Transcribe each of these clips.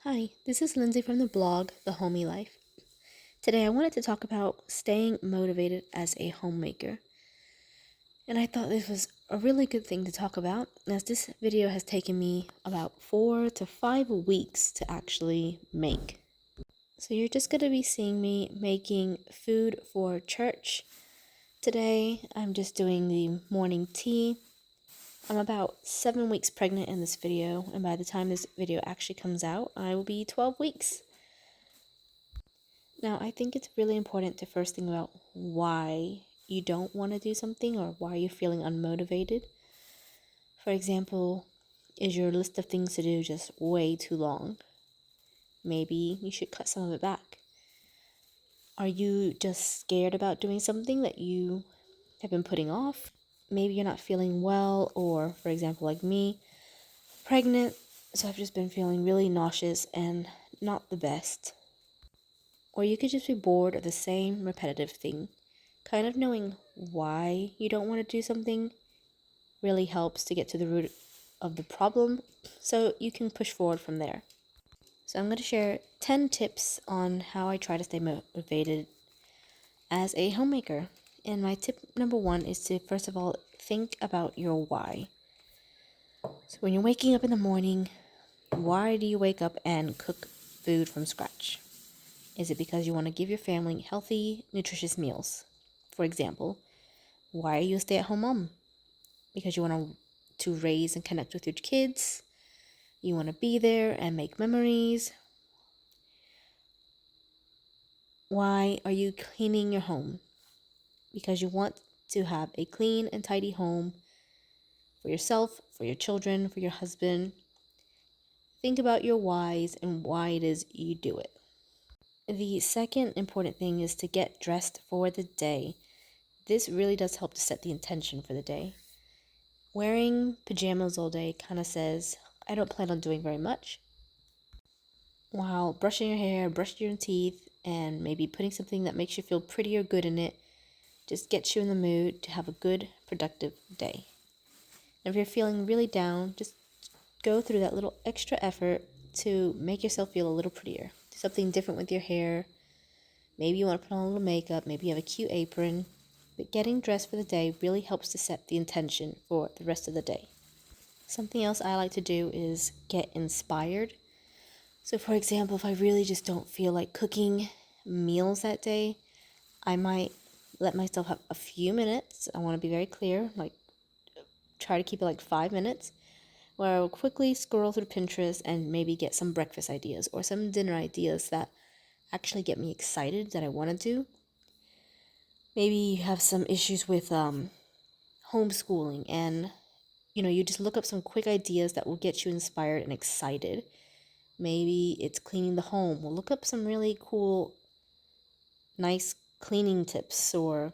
Hi, this is Lindsay from the blog The Homey Life. Today I wanted to talk about staying motivated as a homemaker. And I thought this was a really good thing to talk about, as this video has taken me about 4 to 5 weeks to actually make. So you're just going to be seeing me making food for church. Today I'm just doing the morning tea. I'm about 7 weeks pregnant in this video, and by the time this video actually comes out, I will be 12 weeks. Now, I think it's really important to first think about why you don't want to do something or why you're feeling unmotivated. For example, is your list of things to do just way too long? Maybe you should cut some of it back. Are you just scared about doing something that you have been putting off? Maybe you're not feeling well, or for example, like me, pregnant, so I've just been feeling really nauseous and not the best. Or you could just be bored of the same repetitive thing. Kind of knowing why you don't want to do something really helps to get to the root of the problem so you can push forward from there. So I'm going to share 10 tips on how I try to stay motivated as a homemaker. And my tip number 1 is to first of all think about your why. So when you're waking up in the morning, why do you wake up and cook food from scratch? Is it because you want to give your family healthy, nutritious meals? For example, why are you a stay-at-home mom? Because you want to raise and connect with your kids. You want to be there and make memories. Why are you cleaning your home? Because you want to have a clean and tidy home for yourself, for your children, for your husband. Think about your whys and why it is you do it. The second important thing is to get dressed for the day. This really does help to set the intention for the day. Wearing pajamas all day kind of says, I don't plan on doing very much. While brushing your hair, brushing your teeth, and maybe putting something that makes you feel pretty or good in it just gets you in the mood to have a good, productive day. And if you're feeling really down, just go through that little extra effort to make yourself feel a little prettier. Do something different with your hair. Maybe you want to put on a little makeup, maybe you have a cute apron. But getting dressed for the day really helps to set the intention for the rest of the day. Something else I like to do is get inspired. So for example, if I really just don't feel like cooking meals that day, I might let myself have a few minutes. I want to be very clear, like try to keep it like 5 minutes, where I'll quickly scroll through Pinterest and maybe get some breakfast ideas or some dinner ideas that actually get me excited that I want to do. Maybe you have some issues with homeschooling and you just look up some quick ideas that will get you inspired and excited. Maybe it's cleaning the home. We'll look up some really cool, nice cleaning tips or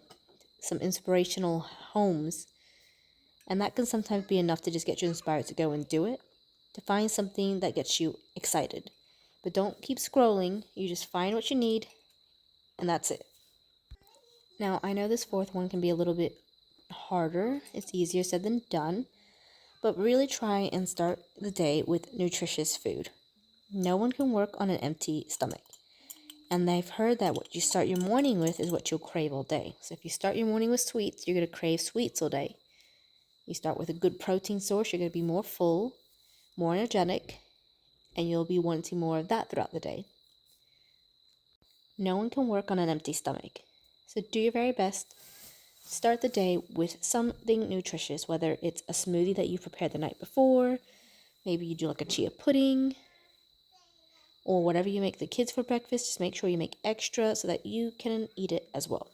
some inspirational homes. And that can sometimes be enough to just get you inspired to go and do it, to find something that gets you excited. But don't keep scrolling. You just find what you need, and that's it. Now, I know this fourth one can be a little bit harder. It's easier said than done. But really try and start the day with nutritious food. No one can work on an empty stomach. And they've heard that what you start your morning with is what you'll crave all day. So if you start your morning with sweets, you're going to crave sweets all day. You start with a good protein source, you're going to be more full, more energetic, and you'll be wanting more of that throughout the day. No one can work on an empty stomach. So do your very best. Start the day with something nutritious, whether it's a smoothie that you prepared the night before, maybe you do like a chia pudding, or whatever you make the kids for breakfast. Just make sure you make extra so that you can eat it as well.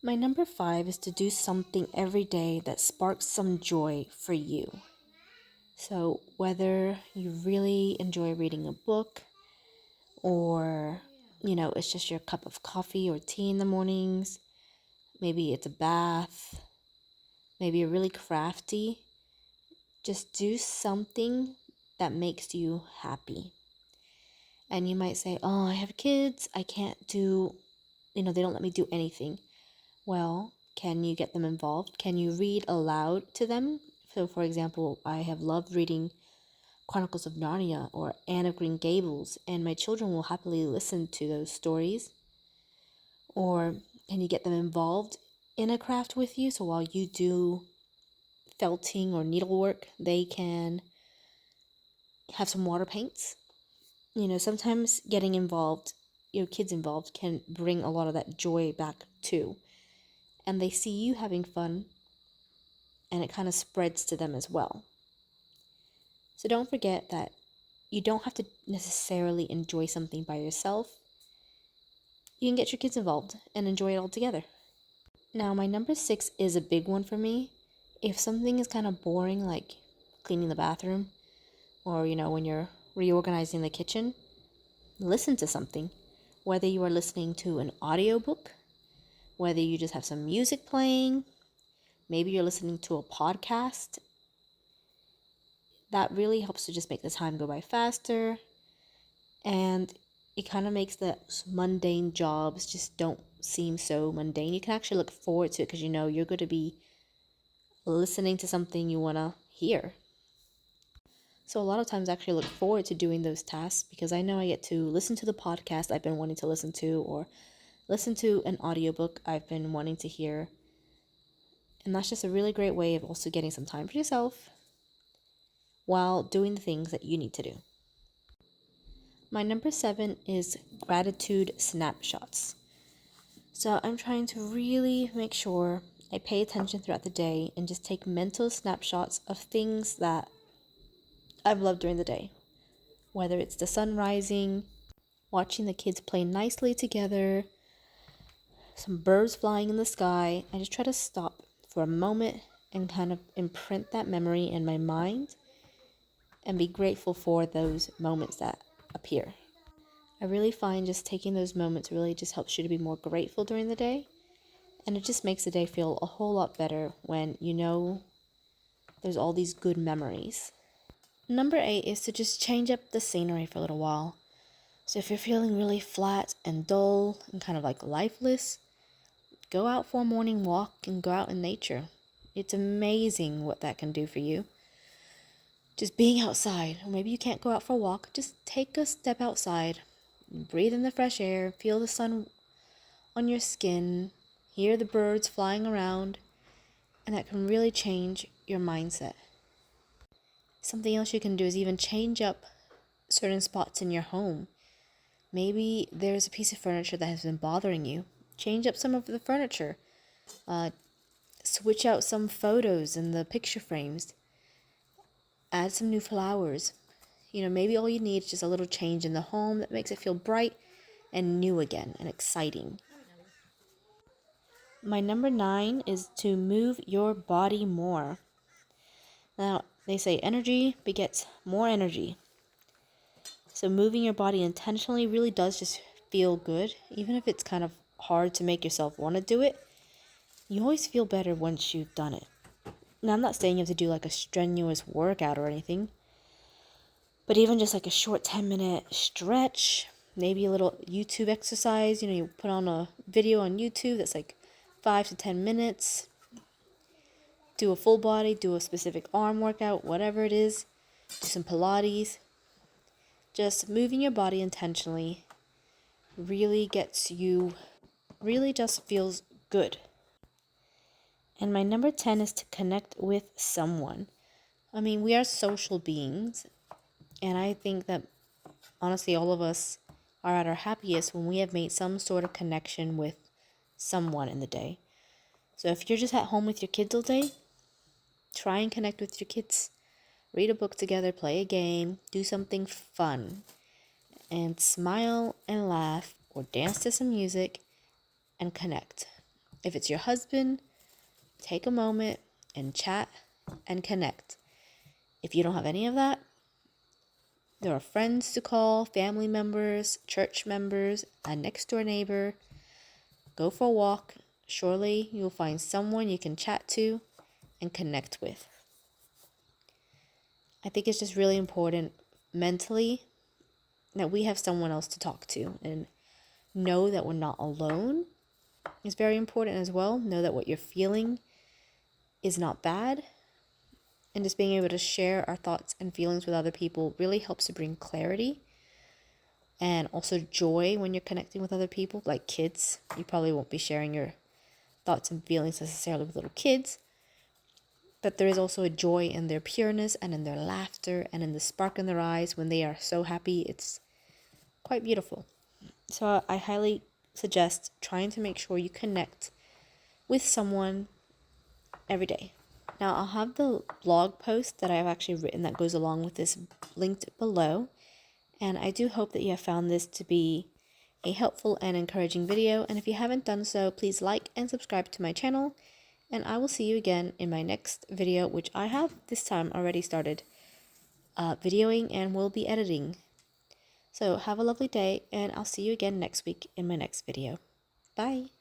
My number 5 is to do something every day that sparks some joy for you. So whether you really enjoy reading a book, or it's just your cup of coffee or tea in the mornings, maybe it's a bath, maybe you're really crafty, just do something that makes you happy. And you might say, oh, I have kids, I can't do, they don't let me do anything. Well, can you get them involved? Can you read aloud to them? So, for example, I have loved reading Chronicles of Narnia or Anne of Green Gables, and my children will happily listen to those stories. Or can you get them involved in a craft with you? So while you do felting or needlework, they can have some water paints. Sometimes getting involved, your kids involved, can bring a lot of that joy back too. And they see you having fun, and it kind of spreads to them as well. So don't forget that you don't have to necessarily enjoy something by yourself. You can get your kids involved and enjoy it all together. Now, my number 6 is a big one for me. If something is kind of boring, like cleaning the bathroom, or, when you're reorganizing the kitchen, listen to something. Whether you are listening to an audiobook, whether you just have some music playing, maybe you're listening to a podcast, that really helps to just make the time go by faster. And it kind of makes the mundane jobs just don't seem so mundane. You can actually look forward to it because you're going to be listening to something you want to hear. So a lot of times I actually look forward to doing those tasks because I know I get to listen to the podcast I've been wanting to listen to, or listen to an audiobook I've been wanting to hear. And that's just a really great way of also getting some time for yourself while doing the things that you need to do. My number 7 is gratitude snapshots. So I'm trying to really make sure I pay attention throughout the day and just take mental snapshots of things that I've loved during the day. Whether it's the sun rising, watching the kids play nicely together, some birds flying in the sky. I just try to stop for a moment and kind of imprint that memory in my mind and be grateful for those moments that appear. I really find just taking those moments really just helps you to be more grateful during the day. And it just makes the day feel a whole lot better when there's all these good memories. Number 8 is to just change up the scenery for a little while. So if you're feeling really flat and dull and kind of like lifeless, go out for a morning walk and go out in nature. It's amazing what that can do for you. Just being outside, or maybe you can't go out for a walk, just take a step outside, breathe in the fresh air, feel the sun on your skin, hear the birds flying around, and that can really change your mindset. Something else you can do is even change up certain spots in your home. Maybe there's a piece of furniture that has been bothering you. Change up some of the furniture. Switch out some photos in the picture frames. Add some new flowers. Maybe all you need is just a little change in the home that makes it feel bright and new again and exciting. My number 9 is to move your body more. Now, they say energy begets more energy. So moving your body intentionally really does just feel good. Even if it's kind of hard to make yourself want to do it, you always feel better once you've done it. Now, I'm not saying you have to do like a strenuous workout or anything, but even just like a short 10-minute stretch, maybe a little YouTube exercise. You put on a video on YouTube that's like 5 to 10 minutes. Do a full body, do a specific arm workout, whatever it is. Do some Pilates. Just moving your body intentionally really just feels good. And my number 10 is to connect with someone. We are social beings, and I think that honestly all of us are at our happiest when we have made some sort of connection with someone in the day. So if you're just at home with your kids all day, try and connect with your kids. Read a book together, play a game, do something fun, and smile and laugh or dance to some music and connect. If it's your husband, take a moment and chat and connect. If you don't have any of that, there are friends to call, family members, church members, a next door neighbor. Go for a walk. Surely you'll find someone you can chat to and connect with. I think it's just really important mentally that we have someone else to talk to, and know that we're not alone is very important as well. Know that what you're feeling is not bad, and just being able to share our thoughts and feelings with other people really helps to bring clarity and also joy when you're connecting with other people. Like kids, you probably won't be sharing your thoughts and feelings necessarily with little kids, but there is also a joy in their pureness and in their laughter and in the spark in their eyes when they are so happy. It's quite beautiful. So I highly suggest trying to make sure you connect with someone every day. Now, I'll have the blog post that I've actually written that goes along with this linked below. And I do hope that you have found this to be a helpful and encouraging video. And if you haven't done so, please like and subscribe to my channel. And I will see you again in my next video, which I have this time already started videoing and will be editing. So have a lovely day, and I'll see you again next week in my next video. Bye!